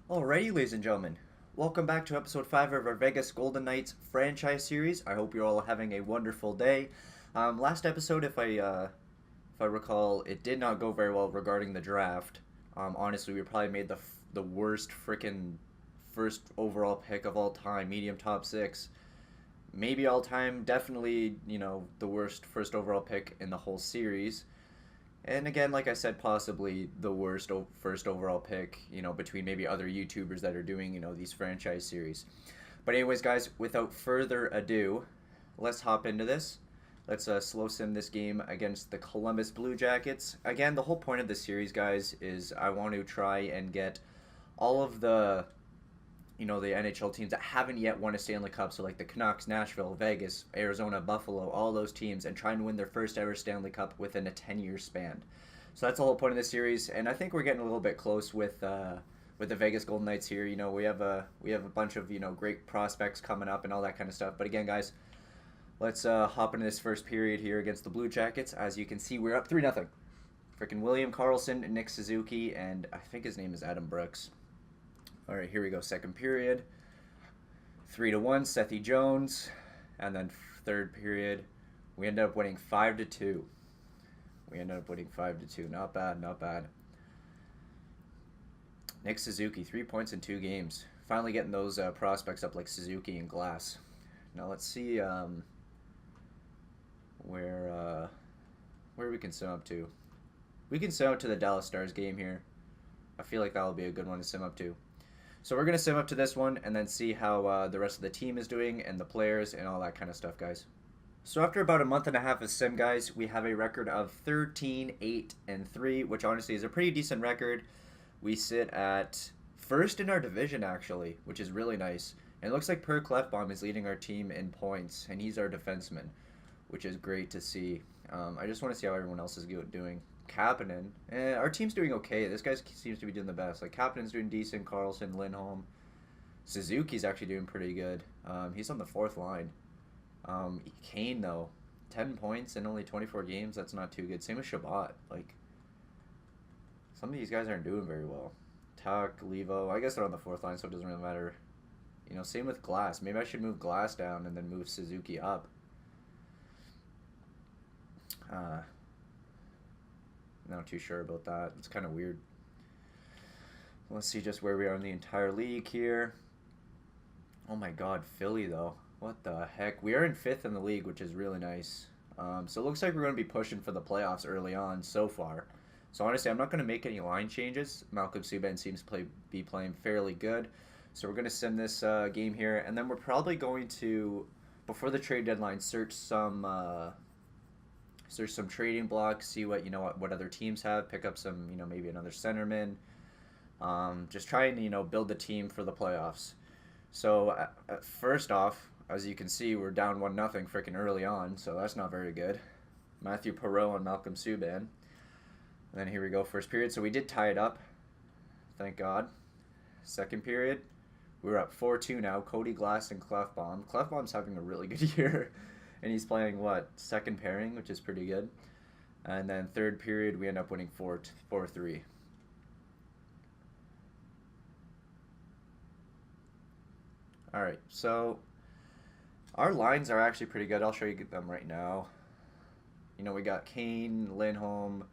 Alrighty, ladies and gentlemen, welcome back to episode 5 of our Vegas Golden Knights franchise series. I hope you're all having a wonderful day. Last episode, if I recall, it did not go very well regarding the draft. Honestly, we probably made the worst freaking first overall pick of all time, medium top six, maybe all time. Definitely, the worst first overall pick in the whole series. And again, like I said, possibly the worst first overall pick, between maybe other YouTubers that are doing, these franchise series. But anyways, guys, without further ado, let's hop into this. Let's slow sim this game against the Columbus Blue Jackets. Again, the whole point of this series, guys, is I want to try and get all of the NHL teams that haven't yet won a Stanley Cup, so like the Canucks, Nashville, Vegas, Arizona, Buffalo, all those teams, and try and win their first ever Stanley Cup within a 10-year span. So that's the whole point of this series, and I think we're getting a little bit close with the Vegas Golden Knights here. We have a bunch of great prospects coming up and all that kind of stuff. But again, guys, let's hop into this first period here against the Blue Jackets. As you can see, we're up 3-0. Freaking William Karlsson, Nick Suzuki, and I think his name is Adam Brooks. All right, here we go. Second period, 3-1. Sethy Jones, and then third period, we ended up winning 5-2. Not bad, not bad. Nick Suzuki, 3 points in 2 games. Finally getting those prospects up like Suzuki and Glass. Now let's see where we can sim up to. We can sim up to the Dallas Stars game here. I feel like that'll be a good one to sim up to. So we're going to sim up to this one and then see how the rest of the team is doing and the players and all that kind of stuff, guys. So after about a month and a half of sim, guys, we have a record of 13-8-3, which honestly is a pretty decent record. We sit at first in our division, actually, which is really nice. And it looks like Per Klefbom is leading our team in points, and he's our defenseman, which is great to see. I just want to see how everyone else is doing. Kapanen, our team's doing okay. This guy seems to be doing the best. Like Kapanen's doing decent. Karlsson, Lindholm, Suzuki's actually doing pretty good. He's on the fourth line. Kane though, 10 points in only 24 games. That's not too good. Same with Shabbat. Like some of these guys aren't doing very well. Tuck, Levo. I guess they're on the fourth line, so it doesn't really matter. Same with Glass. Maybe I should move Glass down and then move Suzuki up. Not too sure about that. It's kind of weird. Let's see just where we are in the entire league here. Oh my god, Philly though. What the heck? We are in 5th in the league, which is really nice. So it looks like we're going to be pushing for the playoffs early on so far. So honestly, I'm not going to make any line changes. Malcolm Subban seems to be playing fairly good. So we're going to sim this game here. And then we're probably going to, before the trade deadline, search some trading blocks, see what other teams have, pick up some, maybe another centerman. Just try and, build the team for the playoffs. So first off, as you can see, we're down 1-0 freaking early on, so that's not very good. Matthew Perreault and Malcolm Subban. And then here we go, first period. So we did tie it up, thank God. Second period, we're up 4-2 now. Cody Glass and Klefbom. Klefbom's having a really good year. And he's playing, second pairing, which is pretty good. And then third period, we end up winning 4-3. All right, so our lines are actually pretty good. I'll show you them right now. We got Kane, Lindholm.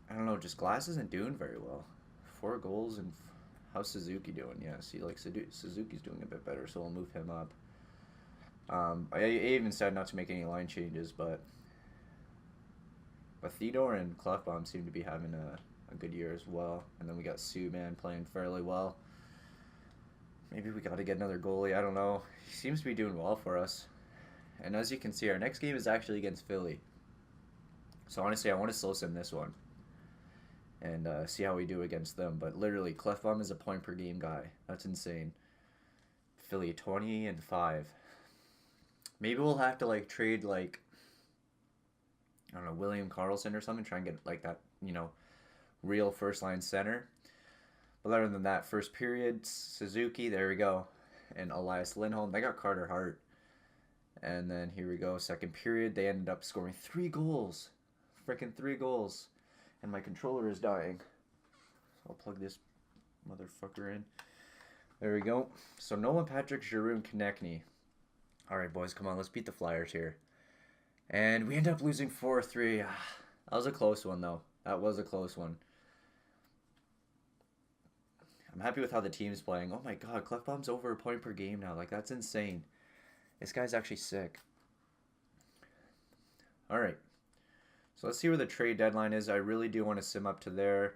I don't know, just Glass isn't doing very well. 4 goals, and how's Suzuki doing? Yeah, see, Suzuki's doing a bit better, so we'll move him up. I even said not to make any line changes, but Theodore and Klefbom seem to be having a good year as well. And then we got Subban playing fairly well. Maybe we got to get another goalie. I don't know. He seems to be doing well for us. And as you can see, our next game is actually against Philly. So honestly, I want to slow sim this one and see how we do against them. But literally, Klefbom is a point per game guy. That's insane. Philly 20-5. Maybe we'll have to trade I don't know, William Karlsson or something, try and get that, real first line center. But other than that, first period, Suzuki, there we go. And Elias Lindholm, they got Carter Hart. And then here we go, second period, they ended up scoring 3 goals. Freaking 3 goals. And my controller is dying. So I'll plug this motherfucker in. There we go. So Nolan Patrick, Giroux, and Konechny. All right, boys, come on, let's beat the Flyers here. And we end up losing 4-3. That was a close one, though. That was a close one. I'm happy with how the team's playing. Oh my god, Klefbom's over a point per game now. Like, that's insane. This guy's actually sick. All right. So let's see where the trade deadline is. I really do want to sim up to there.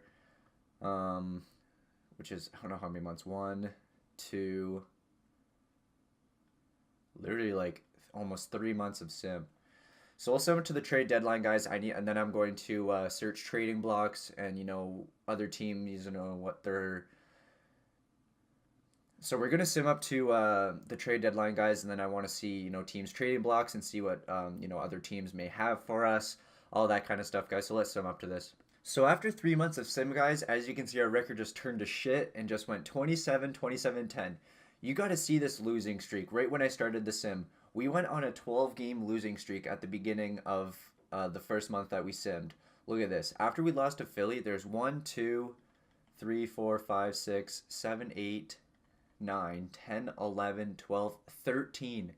Which is, I don't know how many months. 1, 2... Literally like almost 3 months of sim. So we'll sim it to the trade deadline, guys. And then I'm going to search trading blocks and other teams, what they're. So we're gonna sim up to the trade deadline, guys, and then I want to see teams trading blocks and see what other teams may have for us, all that kind of stuff, guys. So let's sim up to this. So after 3 months of sim, guys, as you can see, our record just turned to shit and just went 27, 27, 10. You got to see this losing streak right when I started the sim. We went on a 12-game losing streak at the beginning of the first month that we simmed. Look at this. After we lost to Philly, there's 1, 2, 3, 4, 5, 6, 7, 8, 9, 10, 11, 12, 13.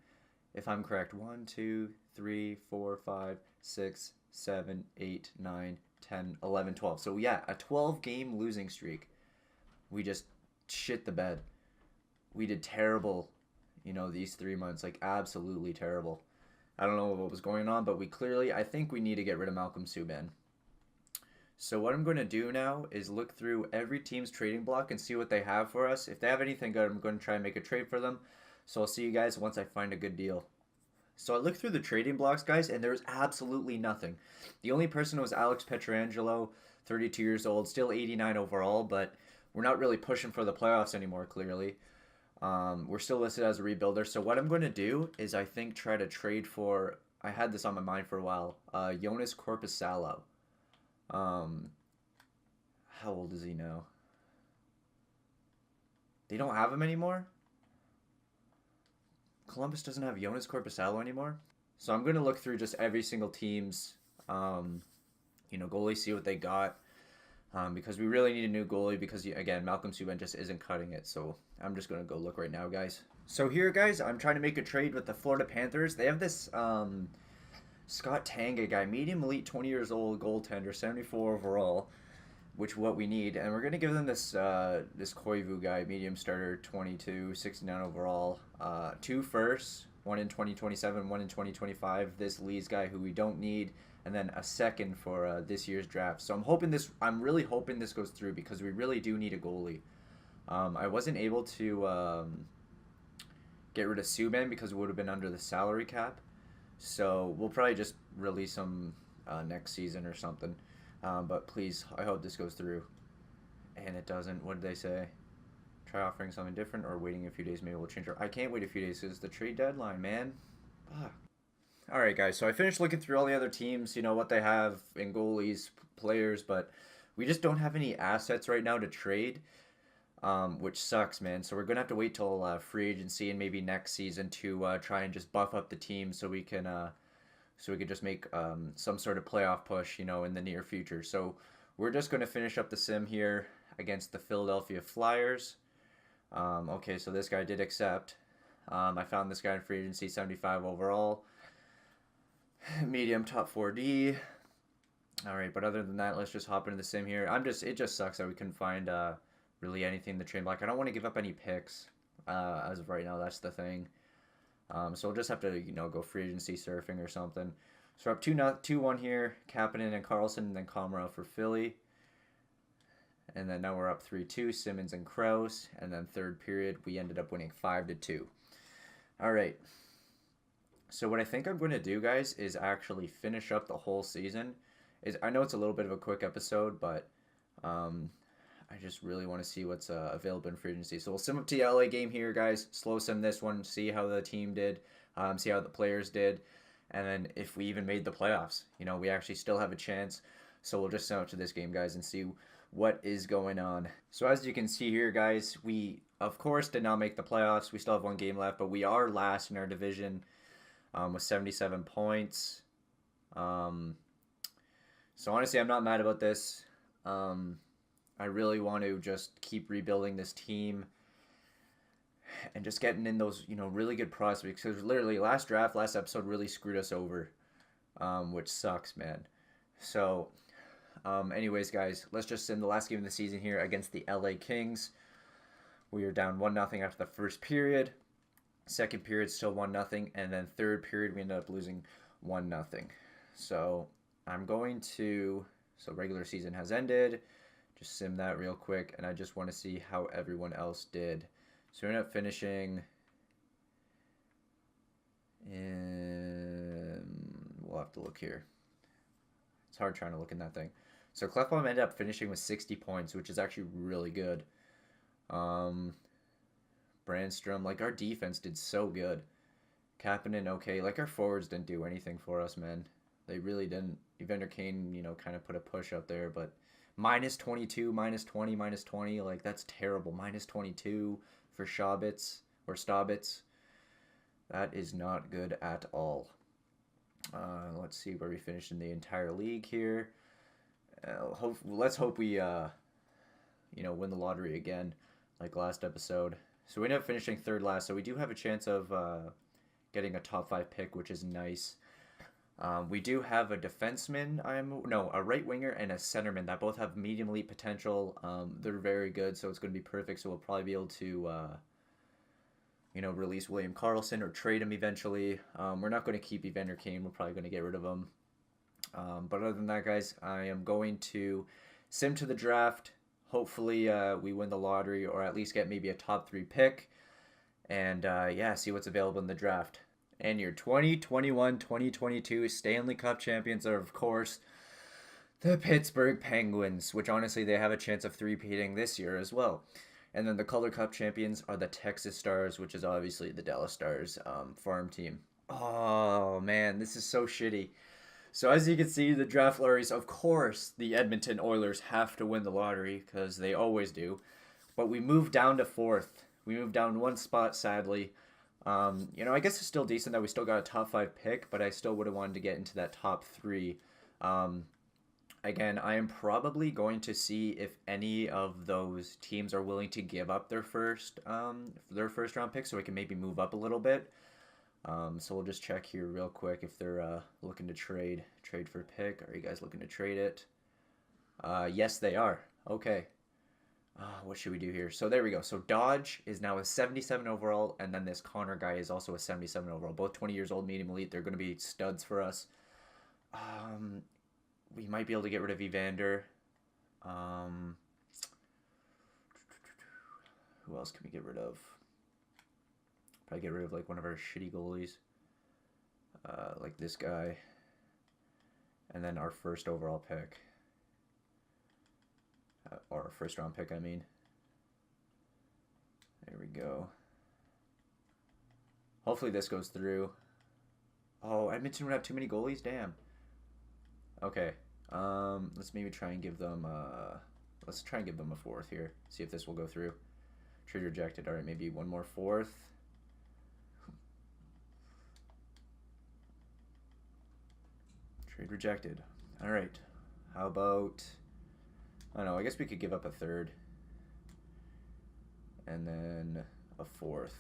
If I'm correct. 1, 2, 3, 4, 5, 6, 7, 8, 9, 10, 11, 12. So yeah, a 12-game losing streak. We just shit the bed. We did terrible, these 3 months, like absolutely terrible. I don't know what was going on, but I think we need to get rid of Malcolm Subban. So what I'm going to do now is look through every team's trading block and see what they have for us. If they have anything good, I'm going to try and make a trade for them. So I'll see you guys once I find a good deal. So I looked through the trading blocks, guys, and there's absolutely nothing. The only person was Alex Pietrangelo, 32 years old, still 89 overall, but we're not really pushing for the playoffs anymore, clearly. We're still listed as a rebuilder. So what I'm going to do is I think try to trade for, I had this on my mind for a while, Jonas Korpisalo. How old is he now? They don't have him anymore? Columbus doesn't have Jonas Korpisalo anymore? So I'm going to look through just every single team's, goalie, see what they got. Because we really need a new goalie because, again, Malcolm Subban just isn't cutting it. So I'm just going to go look right now, guys. So here, guys, I'm trying to make a trade with the Florida Panthers. They have this Scott Tanga guy, medium elite, 20 years old, goaltender, 74 overall, which what we need. And we're going to give them this this Koivu guy, medium starter, 22, 69 overall. 2 firsts, 1 in 2027, 1 in 2025. This Lee's guy who we don't need. And then a second for this year's draft. So I'm really hoping this goes through because we really do need a goalie. I wasn't able to get rid of Subban because it would have been under the salary cap. So we'll probably just release him next season or something. But please, I hope this goes through. And it doesn't. What did they say? Try offering something different or waiting a few days. Maybe we'll change our... I can't wait a few days because it's the trade deadline, man. Fuck. All right, guys, so I finished looking through all the other teams, what they have in goalies, players, but we just don't have any assets right now to trade, which sucks, man. So we're going to have to wait till free agency and maybe next season to try and just buff up the team so we can just make some sort of playoff push, in the near future. So we're just going to finish up the sim here against the Philadelphia Flyers. Okay, so this guy did accept. I found this guy in free agency, 75 overall. Medium top 4D. All right, but other than that, let's just hop into the sim here. It just sucks that we couldn't find really anything in the trade block. I don't want to give up any picks as of right now. That's the thing. So we'll just have to go free agency surfing or something. So we're up 2-1 here. Kapanen and Carlson, and then Komarov for Philly. And then now we're up 3-2. Simmons and Krause, and then third period we ended up winning 5-2. All right. So what I think I'm going to do, guys, is actually finish up the whole season. I know it's a little bit of a quick episode, but I just really want to see what's available in free agency. So we'll sim up to the LA game here, guys. Slow sim this one, see how the team did, see how the players did, and then if we even made the playoffs. We actually still have a chance. So we'll just sim up to this game, guys, and see what is going on. So as you can see here, guys, we, of course, did not make the playoffs. We still have one game left, but we are last in our division. With 77 points. So honestly, I'm not mad about this. I really want to just keep rebuilding this team and just getting in those, really good prospects. Because literally, last episode really screwed us over, which sucks, man. So, anyways, guys, let's just send the last game of the season here against the LA Kings. We are down 1-0 after the first period. Second period, still 1-0. And then third period, we ended up losing 1-0. So, I'm going to... So, regular season has ended. Just sim that real quick. And I just want to see how everyone else did. So, we ended up finishing... We'll have to look here. It's hard trying to look in that thing. So, Clefbaum ended up finishing with 60 points, which is actually really good. Brandstrom, like, our defense did so good. Kapanen, okay. Like, our forwards didn't do anything for us, man. They really didn't. Evander Kane, kind of put a push up there, but minus 22, minus 20, minus 20, like, that's terrible. Minus 22 for Staubitz. That is not good at all. Let's see where we finished in the entire league here. Let's hope we, win the lottery again, like last episode. So we ended up finishing third last, so we do have a chance of getting a top 5 pick, which is nice. We do have a defenseman, a right winger and a centerman that both have medium elite potential. They're very good, so it's going to be perfect. So we'll probably be able to, release William Karlsson or trade him eventually. We're not going to keep Evander Kane. We're probably going to get rid of him. But other than that, guys, I am going to sim to the draft. Hopefully, we win the lottery or at least get maybe a top 3 pick. And, see what's available in the draft. And your 2021-2022 Stanley Cup champions are, of course, the Pittsburgh Penguins, which honestly they have a chance of three-peating this year as well. And then the Calder Cup champions are the Texas Stars, which is obviously the Dallas Stars farm team. Oh, man, this is so shitty. So as you can see, the draft lotteries, of course, the Edmonton Oilers have to win the lottery because they always do. But we moved down to 4th. We moved down 1 spot, sadly. I guess it's still decent that we still got a top 5 pick, but I still would have wanted to get into that top 3. Again, I am probably going to see if any of those teams are willing to give up their first round pick so we can maybe move up a little bit. So we'll just check here real quick if they're looking to trade for a pick. Are you guys looking to trade it? Yes, they are. Okay. What should we do here? So there we go. So Dodge is now a 77 overall, and then this Connor guy is also a 77 overall. Both 20 years old, medium elite. They're going to be studs for us. We might be able to get rid of Evander. Who else can we get rid of? Probably get rid of like one of our shitty goalies. Like this guy. And then our first overall pick. Or our first round pick, I mean. There we go. Hopefully this goes through. Oh, Edmonton would have too many goalies? Damn. Okay. Let's maybe try and give them let's try and give them a 4th here. See if this will go through. Trade rejected. Alright, maybe one more 4th. Trade rejected. Alright. How about... I don't know, I guess we could give up a 3rd. And then a 4th.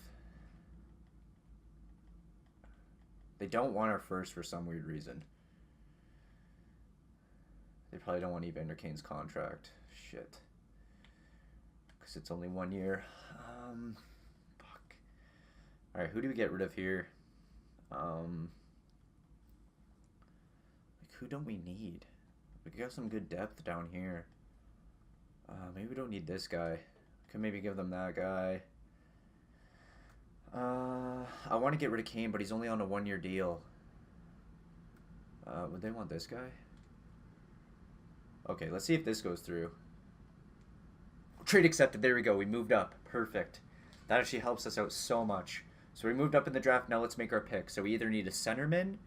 They don't want our first for some weird reason. They probably don't want Evander Kane's contract. Shit. Because it's only 1 year. Fuck. Alright, who do we get rid of here? Who don't we need? We got some good depth down here. Maybe we don't need this guy. Could maybe give them that guy. I want to get rid of Kane, but he's only on a 1-year deal. Would they want this guy? Okay, let's see if this goes through. Trade accepted. There we go. We moved up. Perfect. That actually helps us out so much. So we moved up in the draft. Now let's make our pick. So we either need a centerman,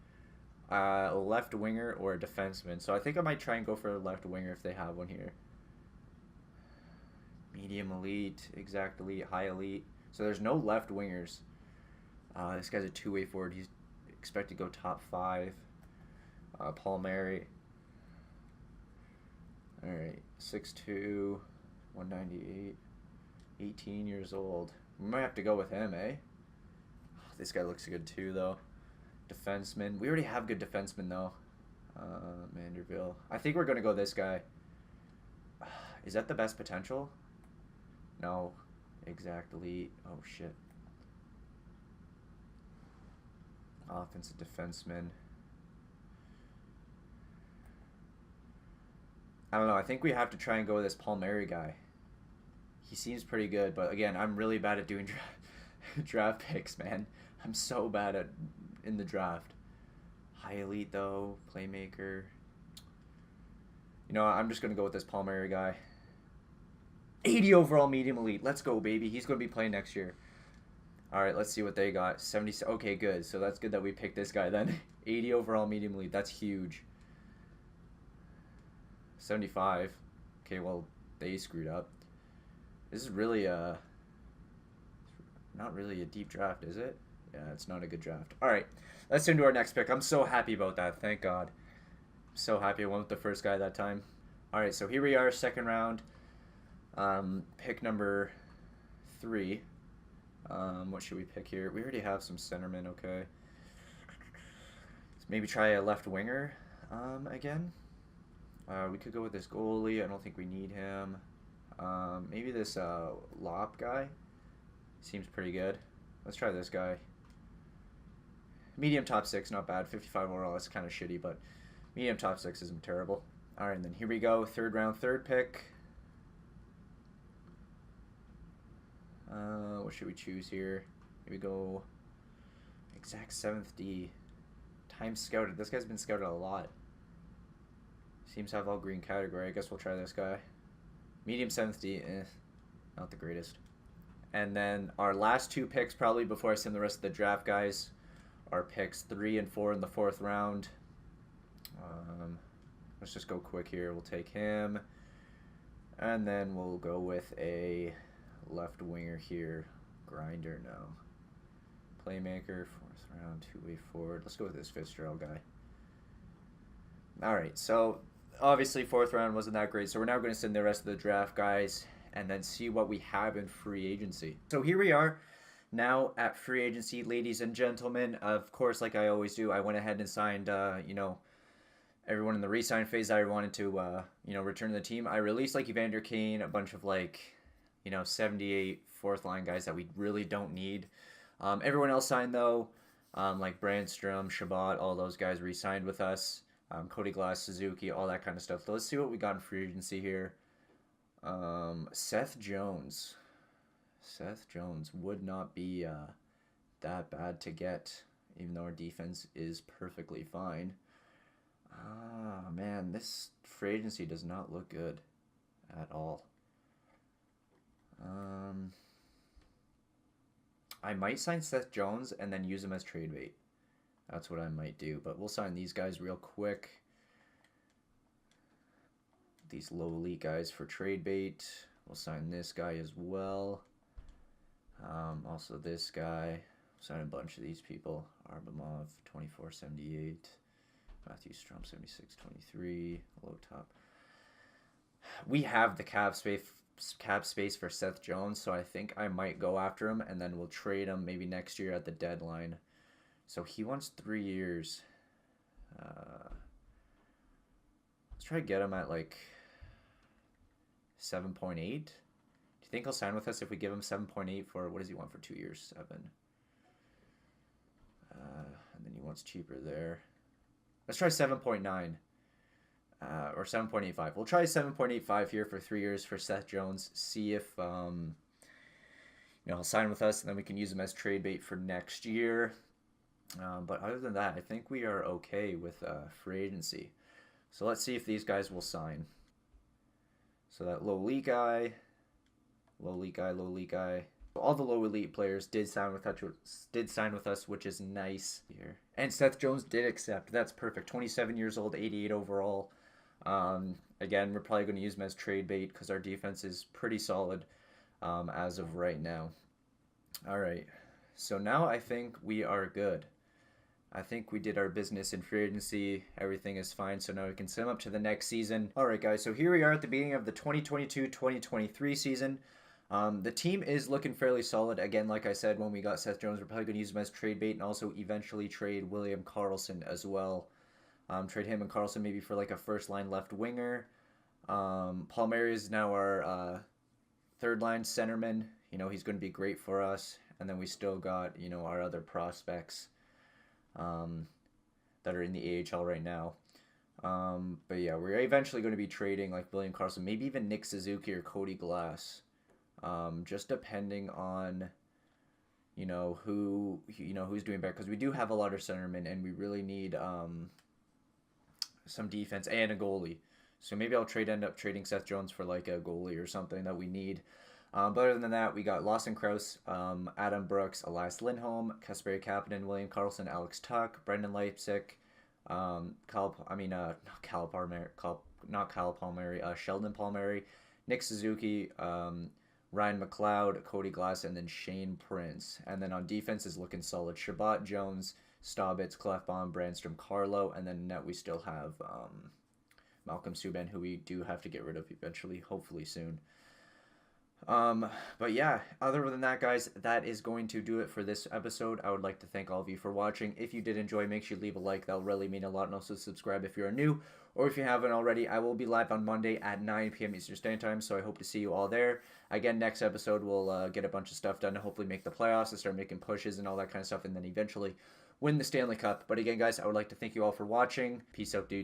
a left winger, or a defenseman. So I think I might try and go for a left winger if they have one here. Medium elite, exact elite, high elite. So there's no left wingers. This guy's a 2-way forward. He's expected to go top 5. Paul Mary. Alright, 6'2". 198. 18 years old. We might have to go with him, eh? This guy looks good too, though. Defenseman. We already have good defensemen, though. Manderville. I think we're going to go this guy. Is that the best potential? No. Exactly. Oh, shit. Offensive defenseman. I don't know. I think we have to try and go with this Palmieri guy. He seems pretty good, but again, I'm really bad at doing draft picks, man. I'm so bad at in the draft. High elite, though. Playmaker. You know, I'm just going to go with this Palmieri guy. 80 overall medium elite. Let's go, baby. He's going to be playing next year. All right, let's see what they got. 70. Okay, good. So that's good that we picked this guy then. 80 overall medium elite. That's huge. 75. Okay, well, they screwed up. This is really not really a deep draft, is it? Yeah, it's not a good draft. All right, let's into our next pick. I'm so happy about that. Thank God. I'm so happy I went with the first guy that time. All right, so here we are, second round. Pick number 3. What should we pick here? We already have some centermen, okay. Let's maybe try a left winger again. We could go with this goalie. I don't think we need him. Maybe this Lop guy. Seems pretty good. Let's try this guy. Medium top 6, not bad. 55 overall, that's kind of shitty, but medium top 6 isn't terrible. All right, and then here we go. Third round, third pick. What should we choose here? Here we go. Exact 7th D. Time scouted. This guy's been scouted a lot. Seems to have all green category. I guess we'll try this guy. Medium 7th D. Not the greatest. And then our last 2 picks, probably before I send the rest of the draft guys, are picks 3 and 4 in the 4th round. Let's just go quick here. We'll take him. And then we'll go with a left winger here. Grinder, no. Playmaker, 4th round, 2-way forward. Let's go with this Fitzgerald guy. All right, so obviously 4th round wasn't that great, so we're now going to send the rest of the draft guys and then see what we have in free agency. So here we are now at free agency, ladies and gentlemen. Of course, like I always do, I went ahead and signed, everyone in the re-sign phase I wanted to, return to the team. I released, Evander Kane, a bunch of, 78 4th line guys that we really don't need. Everyone else signed, though, like Brandstrom, Shabbat, all those guys re-signed with us. Cody Glass, Suzuki, all that kind of stuff. So let's see what we got in free agency here. Seth Jones. Seth Jones would not be that bad to get, even though our defense is perfectly fine. Ah, man, this free agency does not look good at all. I might sign Seth Jones and then use him as trade bait. That's what I might do, but we'll sign these guys real quick. These low elite guys for trade bait. We'll sign this guy as well. Also this guy. Sign a bunch of these people. Arbamov, 24.78. Matthew Strom, 76.23. Low top. We have the cap space for Seth Jones, so I think I might go after him, and then we'll trade him maybe next year at the deadline. So he wants 3 years. Let's try to get him at 7.8. Do you think he'll sign with us if we give him 7.8 for, what does he want for 2 years? 7. And then he wants cheaper there. Let's try 7.9. Or 7.85. We'll try 7.85 here for 3 years for Seth Jones. See if he'll sign with us, and then we can use him as trade bait for next year. But other than that, I think we are okay with free agency. So let's see if these guys will sign. So that low elite guy, low elite guy, low elite guy. All the low elite players did sign with us, which is nice here. And Seth Jones did accept. That's perfect. 27 years old, 88 overall. Again, we're probably going to use him as trade bait because our defense is pretty solid as of right now. All right. So now I think we are good. I think we did our business in free agency. Everything is fine, so now we can sum up to the next season. All right, guys, so here we are at the beginning of the 2022-2023 season. The team is looking fairly solid. Again, like I said, when we got Seth Jones, we're probably going to use him as trade bait and also eventually trade William Karlsson as well. Trade him and Karlsson maybe for like a first-line left winger. Palmieri is now our third-line centerman. You know, he's going to be great for us. And then we still got, you know, our other prospects that are in the AHL right now. But yeah, we're eventually going to be trading like William Karlsson, maybe even Nick Suzuki or Cody Glass, just depending on who's doing better, because we do have a lot of centermen and we really need some defense and a goalie. So maybe I'll end up trading Seth Jones for like a goalie or something that we need. But other than that, we got Lawson Krause, Adam Brooks, Elias Lindholm, Kasperi Kapanen, William Karlsson, Alex Tuck, Brendan Leipzig, Sheldon Palmieri, Nick Suzuki, Ryan McLeod, Cody Glass, and then Shane Prince. And then on defense is looking solid. Shabbat, Jones, Staubitz, Clefbaum, Brandstrom, Carlo, and then net we still have Malcolm Subban, who we do have to get rid of eventually, hopefully soon. But yeah, other than that, guys, that is going to do it for this episode. I would like to thank all of you for watching. If you did enjoy, make sure you leave a like. That'll really mean a lot. And also subscribe if you're new, or if you haven't already. I will be live on Monday at 9 p.m. Eastern Standard Time, so I hope to see you all there. Again, next episode, we'll get a bunch of stuff done to hopefully make the playoffs and start making pushes and all that kind of stuff, and then eventually win the Stanley Cup. But again, guys, I would like to thank you all for watching. Peace out, dude.